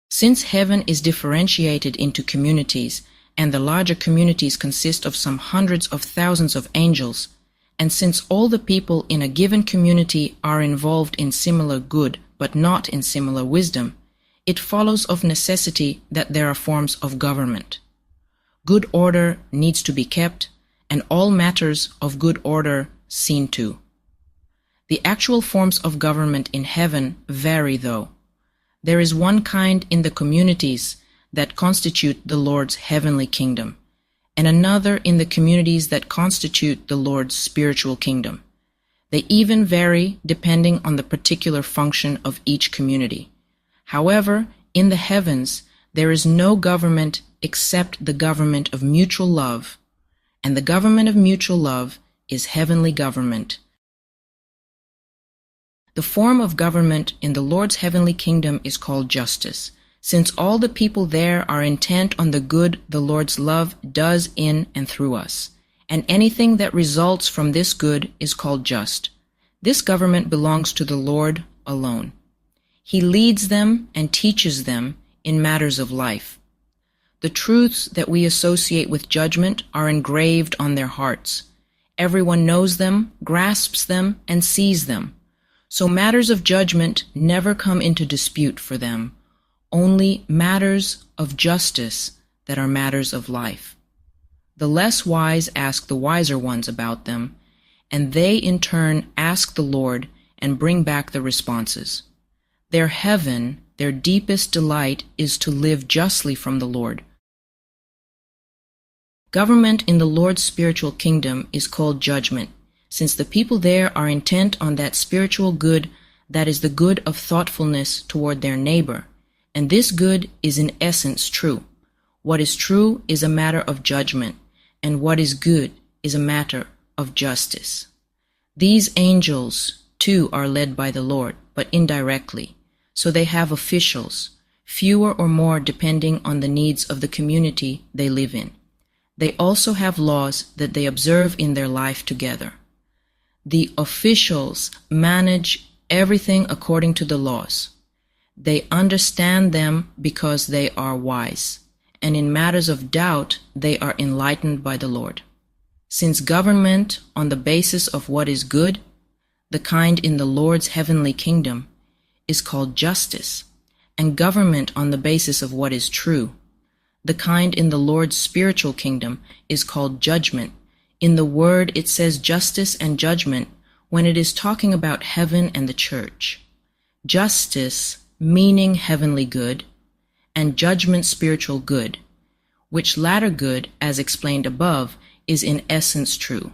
Since heaven is differentiated into communities, and the larger communities consist of some hundreds of thousands of angels, and since all the people in a given community are involved in similar good but not in similar wisdom, it follows of necessity that there are forms of government. Good order needs to be kept, and all matters of good order seen to. The actual forms of government in heaven vary, though. There is one kind in the communities that constitute the Lord's heavenly kingdom, and another in the communities that constitute the Lord's spiritual kingdom. They even vary depending on the particular function of each community. However, in the heavens, there is no government except the government of mutual love, and the government of mutual love is heavenly government. The form of government in the Lord's heavenly kingdom is called justice, since all the people there are intent on the good the Lord's love does in and through us, and anything that results from this good is called just. This government belongs to the Lord alone. He leads them and teaches them in matters of life. The truths that we associate with judgment are engraved on their hearts. Everyone knows them, grasps them, and sees them. So matters of judgment never come into dispute for them, only matters of justice that are matters of life. The less wise ask the wiser ones about them, and they in turn ask the Lord and bring back the responses. Their heaven, their deepest delight, is to live justly from the Lord. Government in the Lord's spiritual kingdom is called judgment, since the people there are intent on that spiritual good that is the good of thoughtfulness toward their neighbor, and this good is in essence true. What is true is a matter of judgment, and what is good is a matter of justice. These angels, too, are led by the Lord, but indirectly, so they have officials, fewer or more depending on the needs of the community they live in. They also have laws that they observe in their life together. The officials manage everything according to the laws. They understand them because they are wise, and in matters of doubt they are enlightened by the Lord. Since government on the basis of what is good, the kind in the Lord's heavenly kingdom, is called justice, and government on the basis of what is true, the kind in the Lord's spiritual kingdom, is called judgment. In the word it says justice and judgment when it is talking about heaven and the church. Justice meaning heavenly good, and judgment spiritual good, which latter good, as explained above, is in essence true.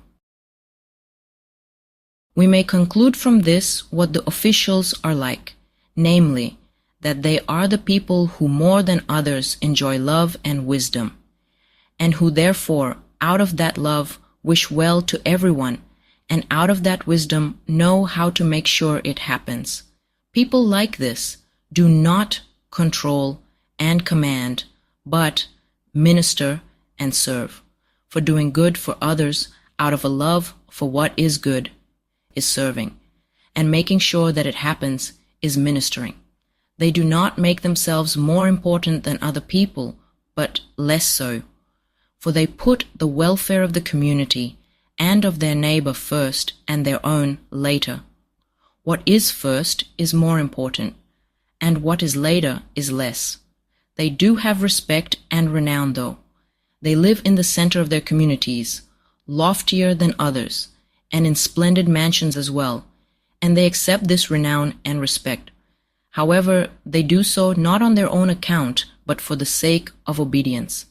We may conclude from this what the officials are like, namely, that they are the people who more than others enjoy love and wisdom, and who therefore, out of that love, wish well to everyone, and out of that wisdom know how to make sure it happens. People like this do not control and command, but minister and serve. For doing good for others out of a love for what is good is serving, and making sure that it happens is ministering. They do not make themselves more important than other people, but less so, for they put the welfare of the community and of their neighbor first and their own later. What is first is more important, and what is later is less. They do have respect and renown, though. They live in the center of their communities, loftier than others, and in splendid mansions as well, and they accept this renown and respect. However, they do so not on their own account, but for the sake of obedience.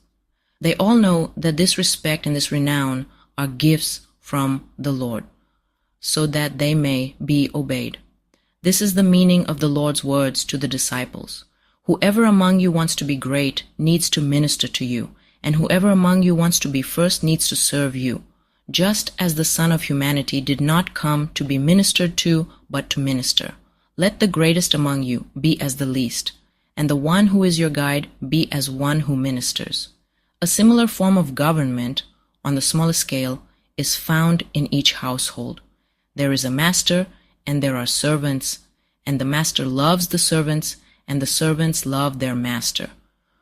They all know that this respect and this renown are gifts from the Lord, so that they may be obeyed. This is the meaning of the Lord's words to the disciples. Whoever among you wants to be great needs to minister to you, and whoever among you wants to be first needs to serve you, just as the Son of Humanity did not come to be ministered to, but to minister. Let the greatest among you be as the least, and the one who is your guide be as one who ministers. A similar form of government, on the smallest scale, is found in each household. There is a master, and there are servants, and the master loves the servants and the servants love their master.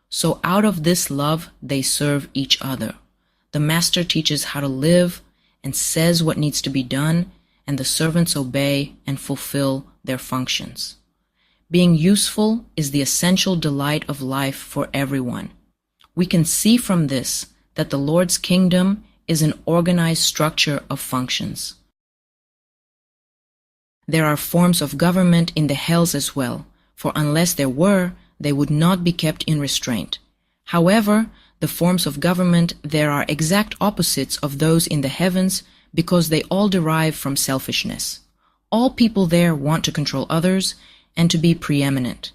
So out of this love, they serve each other. The master teaches how to live and says what needs to be done, and the servants obey and fulfill their functions. Being useful is the essential delight of life for everyone. We can see from this that the Lord's kingdom is an organized structure of functions. There are forms of government in the hells as well, for unless there were, they would not be kept in restraint. However, the forms of government there are exact opposites of those in the heavens because they all derive from selfishness. All people there want to control others and to be preeminent.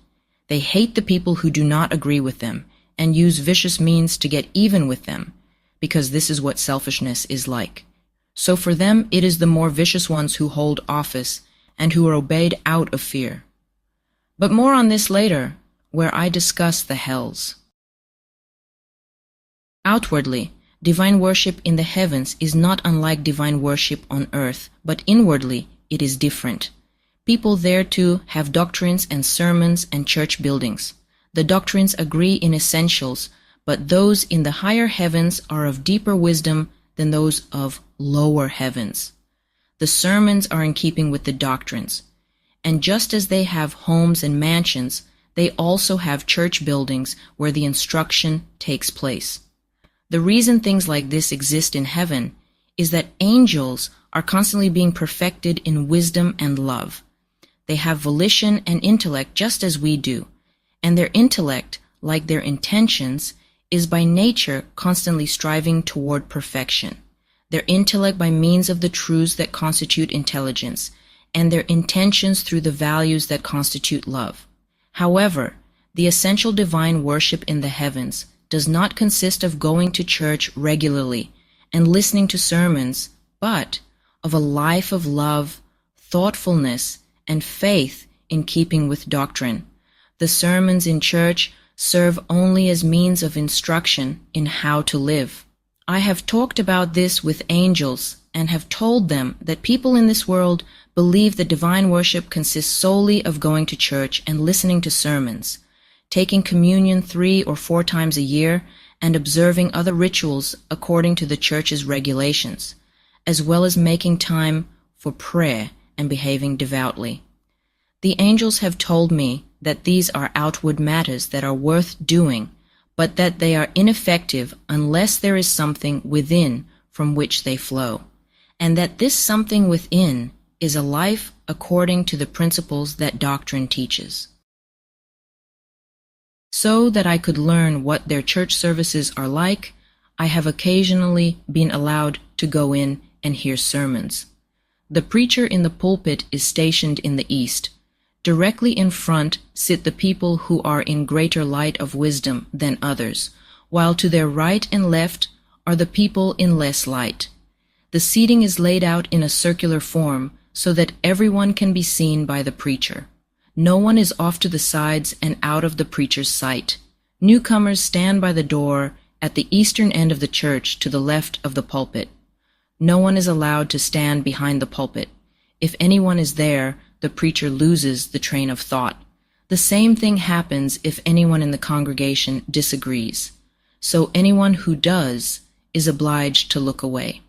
They hate the people who do not agree with them and use vicious means to get even with them, because this is what selfishness is like. So for them it is the more vicious ones who hold office and who are obeyed out of fear. But more on this later, where I discuss the hells. Outwardly, divine worship in the heavens is not unlike divine worship on earth, but inwardly it is different. People there too have doctrines and sermons and church buildings. The doctrines agree in essentials, but those in the higher heavens are of deeper wisdom than those of lower heavens. The sermons are in keeping with the doctrines. And just as they have homes and mansions, they also have church buildings where the instruction takes place. The reason things like this exist in heaven is that angels are constantly being perfected in wisdom and love. They have volition and intellect just as we do, and their intellect, like their intentions, is by nature constantly striving toward perfection. Their intellect by means of the truths that constitute intelligence, and their intentions through the values that constitute love. However, the essential divine worship in the heavens does not consist of going to church regularly and listening to sermons, but of a life of love, thoughtfulness, and faith in keeping with doctrine. The sermons in church serve only as means of instruction in how to live. I have talked about this with angels and have told them that people in this world believe that divine worship consists solely of going to church and listening to sermons, taking communion 3 or 4 times a year, and observing other rituals according to the church's regulations, as well as making time for prayer and behaving devoutly. The angels have told me that these are outward matters that are worth doing, but that they are ineffective unless there is something within from which they flow, and that this something within is a life according to the principles that doctrine teaches. So that I could learn what their church services are like, I have occasionally been allowed to go in and hear sermons. The preacher in the pulpit is stationed in the east. Directly in front sit the people who are in greater light of wisdom than others, while to their right and left are the people in less light. The seating is laid out in a circular form so that everyone can be seen by the preacher. No one is off to the sides and out of the preacher's sight. Newcomers stand by the door at the eastern end of the church to the left of the pulpit. No one is allowed to stand behind the pulpit. If anyone is there, the preacher loses the train of thought. The same thing happens if anyone in the congregation disagrees. So anyone who does is obliged to look away.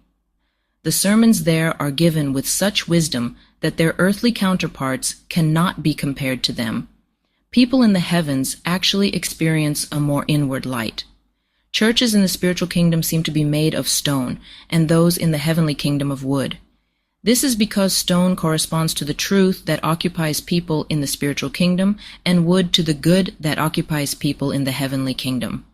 The sermons there are given with such wisdom that their earthly counterparts cannot be compared to them. People in the heavens actually experience a more inward light. Churches in the spiritual kingdom seem to be made of stone, and those in the heavenly kingdom of wood. This is because stone corresponds to the truth that occupies people in the spiritual kingdom, and wood to the good that occupies people in the heavenly kingdom.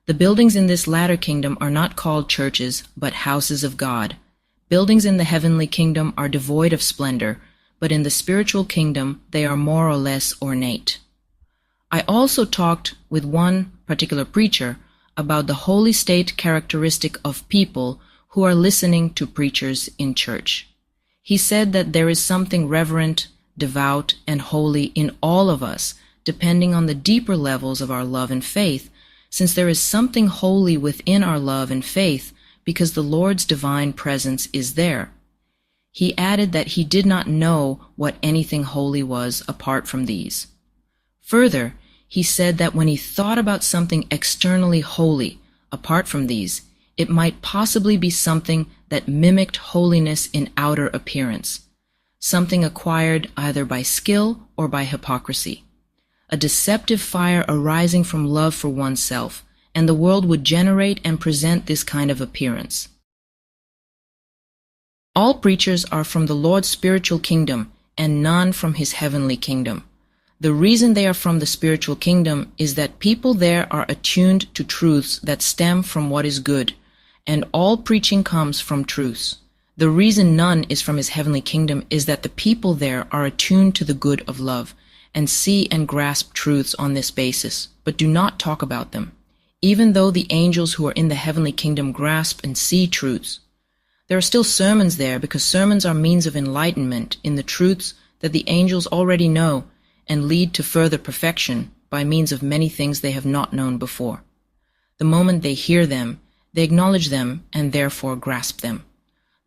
The buildings in this latter kingdom are not called churches, but houses of God. Buildings in the heavenly kingdom are devoid of splendor, but in the spiritual kingdom they are more or less ornate. I also talked with one particular preacher about the holy state characteristic of people who are listening to preachers in church. He said that there is something reverent, devout, and holy in all of us, depending on the deeper levels of our love and faith, since there is something holy within our love and faith because the Lord's divine presence is there. He added that he did not know what anything holy was apart from these. Further, he said that when he thought about something externally holy, apart from these, it might possibly be something that mimicked holiness in outer appearance, something acquired either by skill or by hypocrisy, a deceptive fire arising from love for oneself, and the world would generate and present this kind of appearance. All preachers are from the Lord's spiritual kingdom, and none from his heavenly kingdom. The reason they are from the spiritual kingdom is that people there are attuned to truths that stem from what is good, and all preaching comes from truths. The reason none is from his heavenly kingdom is that the people there are attuned to the good of love, and see and grasp truths on this basis, but do not talk about them, even though the angels who are in the heavenly kingdom grasp and see truths. There are still sermons there because sermons are means of enlightenment in the truths that the angels already know and lead to further perfection by means of many things they have not known before. The moment they hear them, they acknowledge them and therefore grasp them.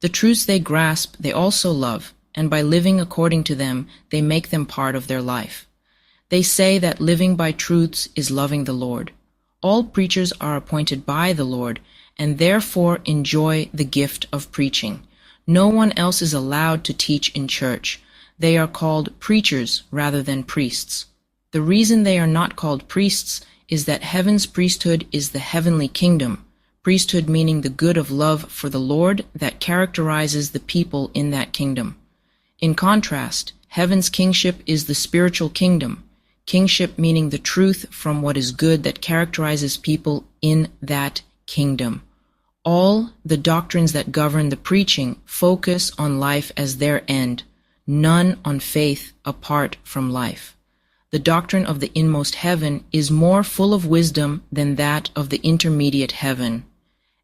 The truths they grasp they also love, and by living according to them they make them part of their life. They say that living by truths is loving the Lord. All preachers are appointed by the Lord, and therefore enjoy the gift of preaching. No one else is allowed to teach in church. They are called preachers rather than priests. The reason they are not called priests is that heaven's priesthood is the heavenly kingdom, priesthood meaning the good of love for the Lord that characterizes the people in that kingdom. In contrast, heaven's kingship is the spiritual kingdom, kingship meaning the truth from what is good that characterizes people in that kingdom. All the doctrines that govern the preaching focus on life as their end, none on faith apart from life. The doctrine of the inmost heaven is more full of wisdom than that of the intermediate heaven,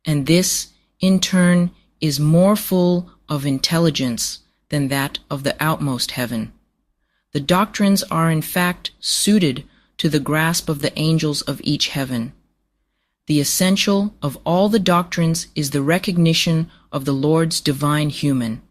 and this, in turn, is more full of intelligence than that of the outmost heaven. The doctrines are in fact suited to the grasp of the angels of each heaven. The essential of all the doctrines is the recognition of the Lord's divine human,